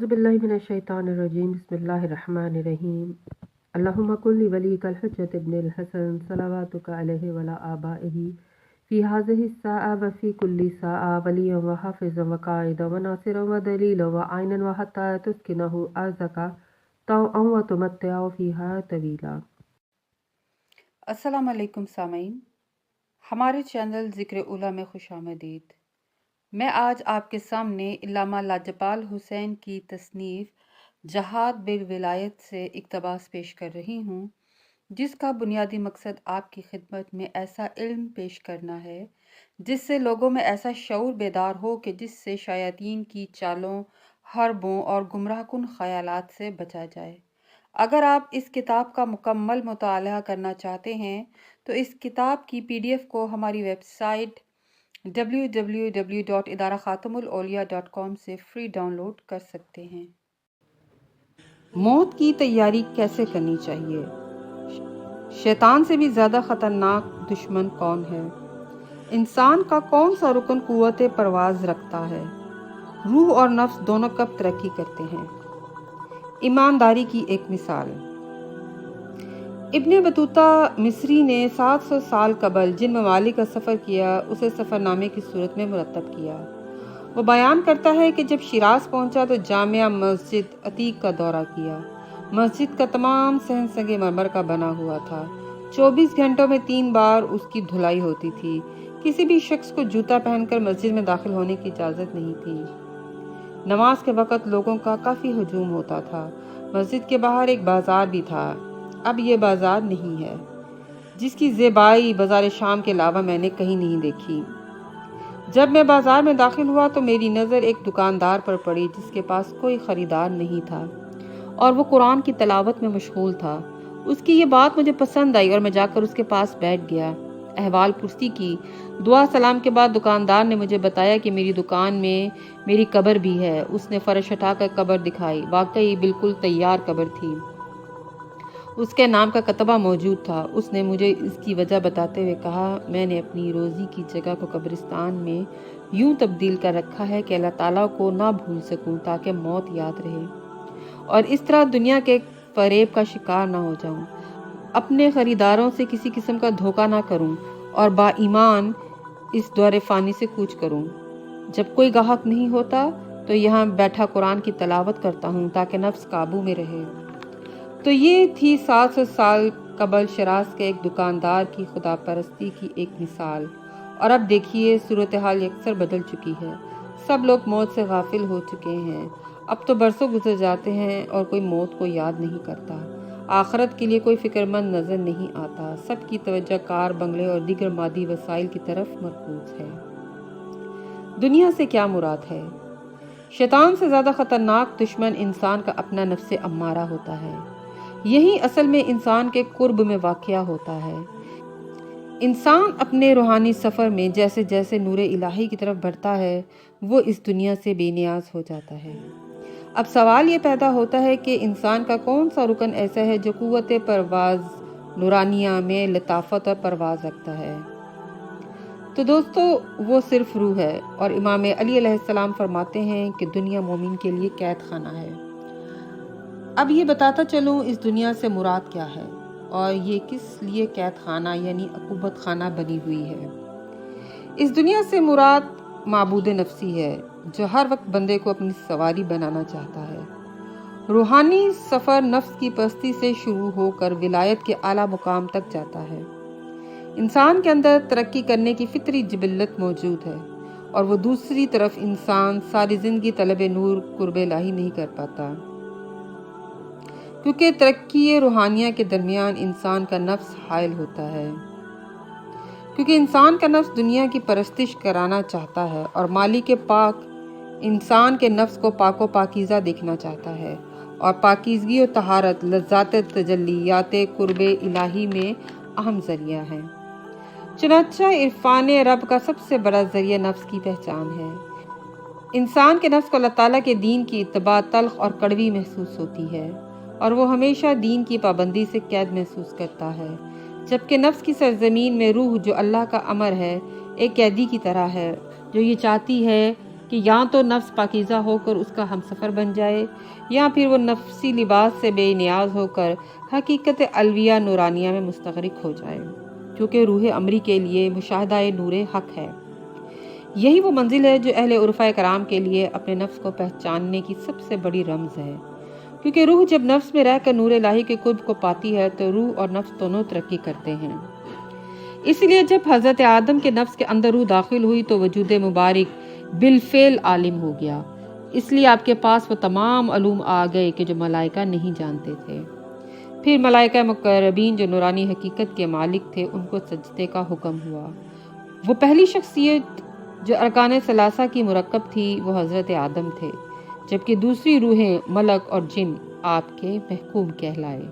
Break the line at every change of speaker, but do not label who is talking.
बिस्मिल्लाहिर्रहमानिर्रहीम बिस्मिल्लाहिर्रहमानिर्रहीम अल्लाहुम्मा कुल्ली वलीकल हुज्जत इब्निल हसन सलावातुका अलैहि वला आबाइही फी हाज़िहि स्साअ व फी कुल्ली साअ वलिय्यन व हाफ़िज़न व क़ाइदन व नासिरन व दलीलन व आइनन व हत्ता तुस्किनहु अर्ज़का तौअन व तुमत्तिअहु फ़ीहा तवीला।
अस्सलाम वालेकुम सामीन, हमारे चैनल ज़िक्र उला में खुशामदीद। मैं आज आपके सामने इल्लामा लाजपाल हुसैन की तसनीफ़ जहाद बिल विलायत से इक़्तिबास पेश कर रही हूँ, जिसका बुनियादी मकसद आपकी खिदमत में ऐसा इल्म पेश करना है जिससे लोगों में ऐसा शऊर बेदार हो कि जिससे शयातीन की चालों, हरबों और गुमराहकुन ख़यालात से बचा जाए। अगर आप इस किताब का मुकम्मल मुताला करना चाहते हैं तो इस किताब की PDF को हमारी वेबसाइट www.idarakhatamulauliya.com से फ्री डाउनलोड कर सकते हैं। मौत की तैयारी कैसे करनी चाहिए? शैतान से भी ज़्यादा ख़तरनाक दुश्मन कौन है? इंसान का कौन सा रुकन कुव्वत परवाज़ रखता है? रूह और नफ्स दोनों कब तरक्की करते हैं? ईमानदारी की एक मिसाल। इब्न बतूता मिस्री ने 700 साल कबल जिन ममालिक का सफ़र किया उसे सफ़रनामे की सूरत में मुरतब किया। वो बयान करता है कि जब शिराज पहुंचा तो जामिया मस्जिद अतीक का दौरा किया। मस्जिद का तमाम सहन संगे मरमर का बना हुआ था। 24 घंटों में 3 बार उसकी धुलाई होती थी। किसी भी शख्स को जूता पहनकर मस्जिद में दाखिल होने की इजाज़त नहीं थी। नमाज के वक़्त लोगों का काफ़ी हजूम होता था। मस्जिद के बाहर एक बाज़ार भी था। अब ये बाज़ार नहीं है, जिसकी ज़ेबाई बाज़ार शाम के अलावा मैंने कहीं नहीं देखी। जब मैं बाज़ार में दाखिल हुआ तो मेरी नज़र एक दुकानदार पर पड़ी जिसके पास कोई ख़रीदार नहीं था और वो कुरान की तलावत में मशगूल था। उसकी ये बात मुझे पसंद आई और मैं जाकर उसके पास बैठ गया। अहवाल पुरसी की। दुआ सलाम के बाद दुकानदार ने मुझे बताया कि मेरी दुकान में मेरी कब्र भी है। उसने फ़र्श हटाकर कब्र दिखाई। वाकई बिल्कुल तैयार कब्र थी। उसके नाम का कतबा मौजूद था। उसने मुझे इसकी वजह बताते हुए कहा, मैंने अपनी रोज़ी की जगह को कब्रिस्तान में यूं तब्दील कर रखा है कि अल्लाह ताला को ना भूल सकूं ताकि मौत याद रहे और इस तरह दुनिया के फरेब का शिकार ना हो जाऊं। अपने ख़रीदारों से किसी किस्म का धोखा ना करूं और बाईमान इस दौरे फ़ानी से कूच करूं। जब कोई गाहक नहीं होता तो यहाँ बैठा कुरान की तलावत करता हूँ ताकि नफ्स काबू में रहे। तो ये थी 700 साल कबल शिराज के एक दुकानदार की खुदा परस्ती की एक मिसाल। और अब देखिए सूरत हाल अक्सर बदल चुकी है। सब लोग मौत से गाफिल हो चुके हैं। अब तो बरसों गुजर जाते हैं और कोई मौत को याद नहीं करता। आखिरत के लिए कोई फिक्रमंद नज़र नहीं आता। सबकी तवज्जो कार, बंगले और दीगर मादी वसाइल की तरफ मरकूज है। दुनिया से क्या मुराद है? शैतान से ज़्यादा ख़तरनाक दुश्मन इंसान का अपना नफ्स अम्मारा होता है। यही असल में इंसान के कुर्ब में वाक़या होता है। इंसान अपने रूहानी सफ़र में जैसे जैसे नूर इलाही की तरफ बढ़ता है वो इस दुनिया से बेनियाज हो जाता है। अब सवाल ये पैदा होता है कि इंसान का कौन सा रुकन ऐसा है जो कुव्वत परवाज़ नूरानिया में लताफत और परवाज़ रखता है। तो दोस्तों वो सिर्फ रूह है और इमाम अली अलैहिस्सलाम फरमाते हैं कि दुनिया मोमिन के लिए कैद खाना है। अब ये बताता चलूँ इस दुनिया से मुराद क्या है और ये किस लिए कैद खाना यानी अकूबत खाना बनी हुई है। इस दुनिया से मुराद माबूद नफसी है जो हर वक्त बंदे को अपनी सवारी बनाना चाहता है। रूहानी सफ़र नफ्स की पस्ती से शुरू होकर विलायत के आला मुकाम तक जाता है। इंसान के अंदर तरक्की करने की फितरी जिबिल्लत मौजूद है और वो दूसरी तरफ इंसान सारी ज़िंदगी तलब नूर कुर्ब इलाही नहीं कर पाता, क्योंकि तरक्की रूहानिया के दरमियान इंसान का नफ्स हायल होता है। क्योंकि इंसान का नफ्स दुनिया की परस्तिश कराना चाहता है और मालिक पाक इंसान के नफ्स को पाको पाकीज़ा देखना चाहता है और पाकीज़गी और तहारत लज़्ज़ात तजल्लियात कुर्ब इलाही में अहम ज़रिया है। चुनांचे इरफान रब का सबसे बड़ा ज़रिया नफ्स की पहचान है। इंसान के नफ्स को अल्लाह ताला के दीन की इत्तबा तल्ख और कड़वी महसूस होती है और वो हमेशा दीन की पाबंदी से कैद महसूस करता है, जबकि नफ्स की सरजमीन में रूह जो अल्लाह का अमर है एक कैदी की तरह है जो ये चाहती है کہ یا تو نفس پاکیزہ ہو کر اس کا ہم سفر بن جائے، یا پھر وہ نفسی لباس سے بے نیاز ہو کر حقیقت الویہ نورانیہ میں مستغرق ہو جائے، کیونکہ روح امری کے لیے مشاہدہ نور حق ہے۔ یہی وہ منزل ہے جو اہل عرفہ کرام کے لیے اپنے نفس کو پہچاننے کی سب سے بڑی رمز ہے، کیونکہ روح جب نفس میں رہ کر نور الہی کے قرب کو پاتی ہے تو روح اور نفس دونوں ترقی کرتے ہیں۔ اس لیے جب حضرت آدم کے نفس کے اندر روح داخل ہوئی تو وجود مبارک بالفعل عالم ہو گیا، اس لیے آپ کے پاس وہ تمام علوم آ گئے کہ جو ملائکہ نہیں جانتے تھے۔ پھر ملائکہ مقربین جو نورانی حقیقت کے مالک تھے ان کو سجدے کا حکم ہوا۔ وہ پہلی شخصیت جو ارکان ثلاثہ کی مرکب تھی وہ حضرت آدم تھے، جبکہ دوسری روحیں ملک اور جن آپ کے محکوم کہلائے۔